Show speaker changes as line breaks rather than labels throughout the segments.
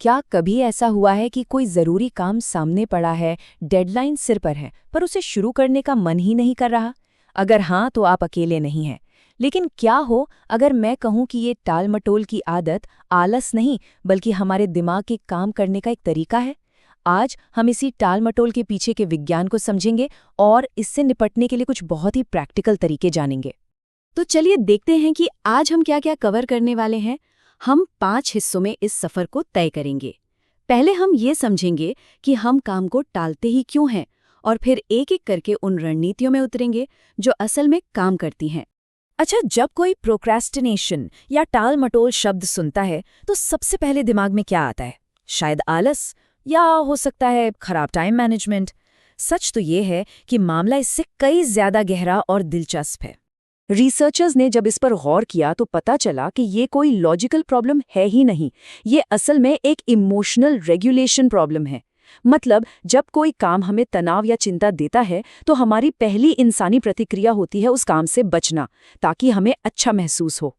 क्या कभी ऐसा हुआ है कि कोई ज़रूरी काम सामने पड़ा है, डेडलाइन सिर पर है, पर उसे शुरू करने का मन ही नहीं कर रहा? अगर हाँ, तो आप अकेले नहीं हैं। लेकिन क्या हो अगर मैं कहूँ कि ये टाल-मटोल की आदत आलस नहीं, बल्कि हमारे दिमाग के काम करने का एक तरीका है? आज हम इसी टाल-मटोल के पीछे के विज्ञान को समझेंगे और इससे निपटने के लिए कुछ बहुत ही प्रैक्टिकल तरीके जानेंगे। तो चलिए देखते हैं कि आज हम क्या-क्या कवर करने वाले हैं। हम 5 हिस्सों में इस सफर को तय करेंगे। पहले हम ये समझेंगे कि हम काम को टालते ही क्यों हैं और फिर एक-एक करके उन रणनीतियों में उतरेंगे जो असल में काम करती हैं। अच्छा, जब कोई प्रोक्रेस्टिनेशन या टाल-मटोल शब्द सुनता है तो सबसे पहले दिमाग में क्या आता है? शायद आलस या हो सकता है खराब टाइम मैनेजमेंट। सच तो ये है कि मामला इससे कई ज्यादा गहरा और दिलचस्प है। रिसर्चर्स ने जब इस पर गौर किया तो पता चला कि ये कोई लॉजिकल प्रॉब्लम है ही नहीं, ये असल में एक इमोशनल रेगुलेशन प्रॉब्लम है। मतलब जब कोई काम हमें तनाव या चिंता देता है तो हमारी पहली इंसानी प्रतिक्रिया होती है उस काम से बचना, ताकि हमें अच्छा महसूस हो।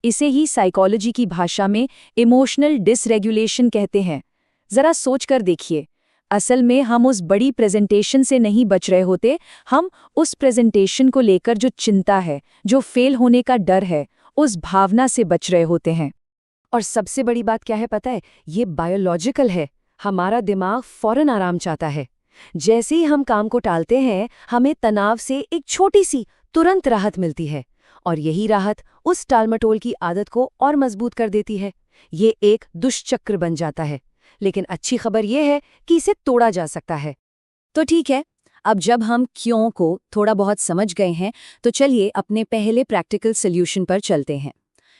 इसे ही साइकोलॉजी की भाषा में इमोशनल डिसरेगुलेशन कहते हैं। जरा सोच कर देखिए, असल में हम उस बड़ी प्रेजेंटेशन से नहीं बच रहे होते, हम उस प्रेजेंटेशन को लेकर जो चिंता है, जो फेल होने का डर है, उस भावना से बच रहे होते हैं। और सबसे बड़ी बात क्या है पता है? ये बायोलॉजिकल है। हमारा दिमाग फौरन आराम चाहता है। जैसे ही हम काम को टालते हैं, हमें तनाव से एक छोटी सी तुरंत राहत मिलती है, और यही राहत उस टालमटोल की आदत को और मजबूत कर देती है। ये एक दुष्चक्र बन जाता है। लेकिन अच्छी खबर यह है कि इसे तोड़ा जा सकता है। तो ठीक है, अब जब हम क्यों को थोड़ा बहुत समझ गए हैं, तो चलिए अपने पहले प्रैक्टिकल सॉल्यूशन पर चलते हैं।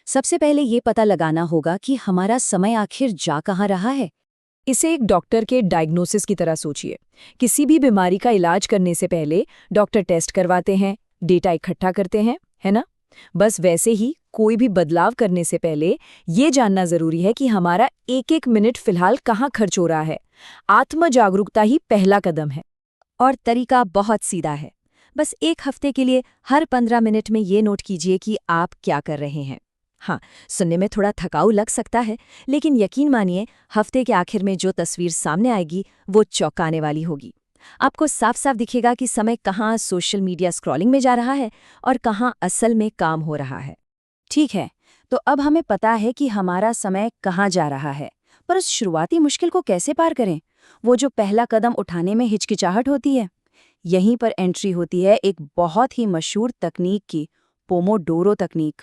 सबसे पहले ये पता लगाना होगा कि हमारा समय आखिर जा कहाँ रहा है। इसे एक डॉक्टर के डायग्नोसिस की तरह सोचिए। किसी भी बीमारी का इलाज करने से पहले डॉक्टर टेस्ट करवाते हैं, डेटा इकट्ठा करते हैं, है ना? बस वैसे ही कोई भी बदलाव करने से पहले ये जानना जरूरी है कि हमारा एक एक मिनट फिलहाल कहाँ खर्च हो रहा है। आत्म जागरूकता ही पहला कदम है। और तरीका बहुत सीधा है। बस एक हफ्ते के लिए हर 15 मिनट में ये नोट कीजिए कि आप क्या कर रहे हैं। हाँ, सुनने में थोड़ा थकाऊ लग सकता है, लेकिन यकीन मानिए हफ्ते के आखिर में जो तस्वीर सामने आएगी वो चौंकाने वाली होगी। आपको साफ साफ दिखेगा कि समय कहाँ सोशल मीडिया स्क्रॉलिंग में जा रहा है और कहाँ असल में काम हो रहा है। ठीक है, तो अब हमें पता है कि हमारा समय कहाँ जा रहा है, पर उस शुरुआती मुश्किल को कैसे पार करें? वो जो पहला कदम उठाने में हिचकिचाहट होती है, यहीं पर एंट्री होती है एक बहुत ही मशहूर तकनीक की, पोमोडोरो तकनीक।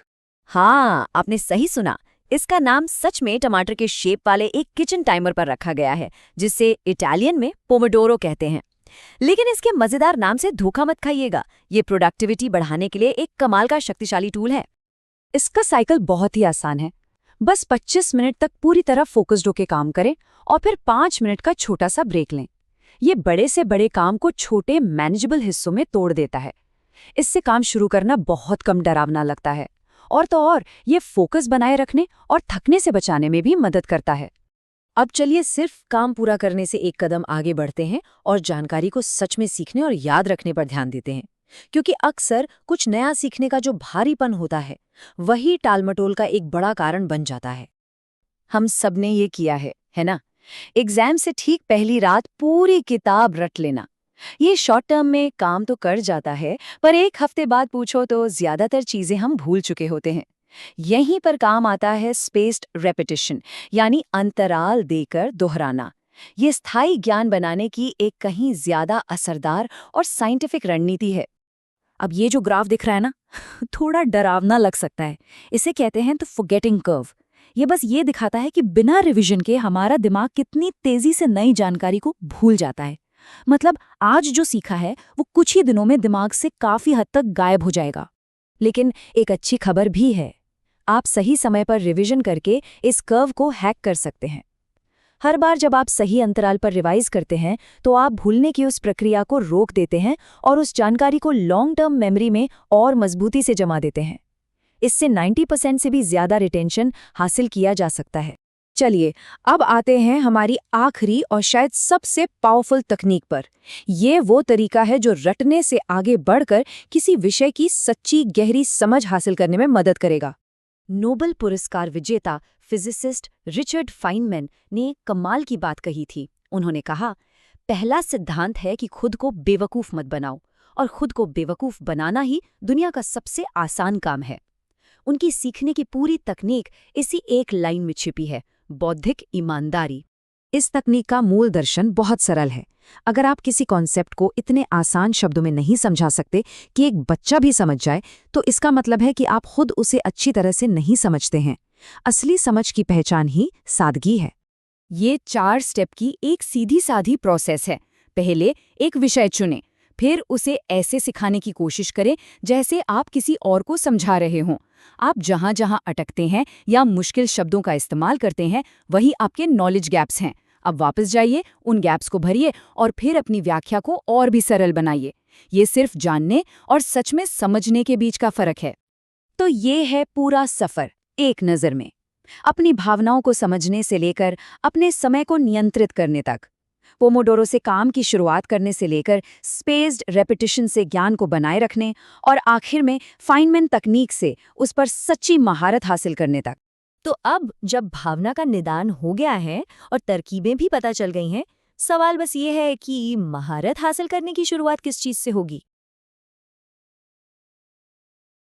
हाँ, आपने सही सुना। इसका नाम सच में टमाटर के शेप वाले एक किचन टाइमर पर रखा गया है, जिसे इटालियन में पोमोडोरो कहते हैं। लेकिन इसके मजेदार नाम से धोखा मत खाइएगा। ये प्रोडक्टिविटी बढ़ाने के लिए एक कमाल का शक्तिशाली टूल है। इसका साइकिल बहुत ही आसान है। बस 25 मिनट तक पूरी तरह फोकस्ड होकर काम करें और फिर 5 मिनट का छोटा सा ब्रेक लें। ये बड़े से बड़े काम को छोटे मैनेजेबल हिस्सों में तोड़ देता है। इससे काम शुरू करना बहुत कम डरावना लगता है, और तो और ये फोकस बनाए रखने और थकने से बचाने में भी मदद करता है। अब चलिए सिर्फ काम पूरा करने से एक कदम आगे बढ़ते हैं और जानकारी को सच में सीखने और याद रखने पर ध्यान देते हैं, क्योंकि अक्सर कुछ नया सीखने का जो भारीपन होता है वही टालमटोल का एक बड़ा कारण बन जाता है। हम सबने ये किया है ना? एग्जाम से ठीक पहली रात पूरी किताब रट लेना। ये शॉर्ट टर्म में काम तो कर जाता है, पर एक हफ्ते बाद पूछो तो ज्यादातर चीजें हम भूल चुके होते हैं। यहीं पर काम आता है स्पेस्ड रेपिटेशन, यानी अंतराल देकर दोहराना। ये स्थायी ज्ञान बनाने की एक कहीं ज्यादा असरदार और साइंटिफिक रणनीति है। अब ये जो ग्राफ दिख रहा है ना, थोड़ा डरावना लग सकता है। इसे कहते हैं तो फॉरगेटिंग कर्व। ये बस ये दिखाता है कि बिना रिवीजन के हमारा दिमाग कितनी तेजी से नई जानकारी को भूल जाता है। मतलब आज जो सीखा है वो कुछ ही दिनों में दिमाग से काफी हद तक गायब हो जाएगा। लेकिन एक अच्छी खबर भी है, आप सही समय पर रिवीजन करके इस कर्व को हैक कर सकते हैं। हर बार जब आप सही अंतराल पर रिवाइज करते हैं तो आप भूलने की उस प्रक्रिया को रोक देते हैं और उस जानकारी को लॉन्ग टर्म मेमोरी में और मजबूती से जमा देते हैं। इससे 90% से भी ज्यादा रिटेंशन हासिल किया जा सकता है। चलिए अब आते हैं हमारी आखिरी और शायद सबसे पावरफुल तकनीक पर। ये वो तरीका है जो रटने से आगे बढ़कर किसी विषय की सच्ची गहरी समझ हासिल करने में मदद करेगा। नोबेल पुरस्कार विजेता फिजिसिस्ट रिचर्ड फाइनमैन ने एक कमाल की बात कही थी। उन्होंने कहा, पहला सिद्धांत है कि खुद को बेवकूफ़ मत बनाओ, और खुद को बेवकूफ़ बनाना ही दुनिया का सबसे आसान काम है। उनकी सीखने की पूरी तकनीक इसी एक लाइन में छिपी है, बौद्धिक ईमानदारी। इस तकनीक का मूल दर्शन बहुत सरल है। अगर आप किसी कॉन्सेप्ट को इतने आसान शब्दों में नहीं समझा सकते कि एक बच्चा भी समझ जाए, तो इसका मतलब है कि आप खुद उसे अच्छी तरह से नहीं समझते हैं। असली समझ की पहचान ही सादगी है। ये 4 स्टेप की एक सीधी साधी प्रोसेस है। पहले एक विषय चुनें, फिर उसे ऐसे सिखाने की कोशिश करें जैसे आप किसी और को समझा रहे हों। आप जहाँ जहाँ अटकते हैं या मुश्किल शब्दों का इस्तेमाल करते हैं, वही आपके नॉलेज गैप्स हैं। अब वापस जाइए, उन गैप्स को भरिए और फिर अपनी व्याख्या को और भी सरल बनाइए। ये सिर्फ जानने और सच में समझने के बीच का फर्क है। तो ये है पूरा सफ़र एक नज़र में, अपनी भावनाओं को समझने से लेकर अपने समय को नियंत्रित करने तक। पोमोडोरो से काम की शुरुआत करने से लेकर स्पेस्ड रेपिटिशन से ज्ञान को बनाए रखने और आखिर में फाइनमैन तकनीक से उस पर सच्ची महारत हासिल करने तक। तो अब जब भावना का निदान हो गया है और तरकीबें भी पता चल गई हैं, सवाल बस ये है कि महारत हासिल करने की शुरुआत किस चीज़ से होगी।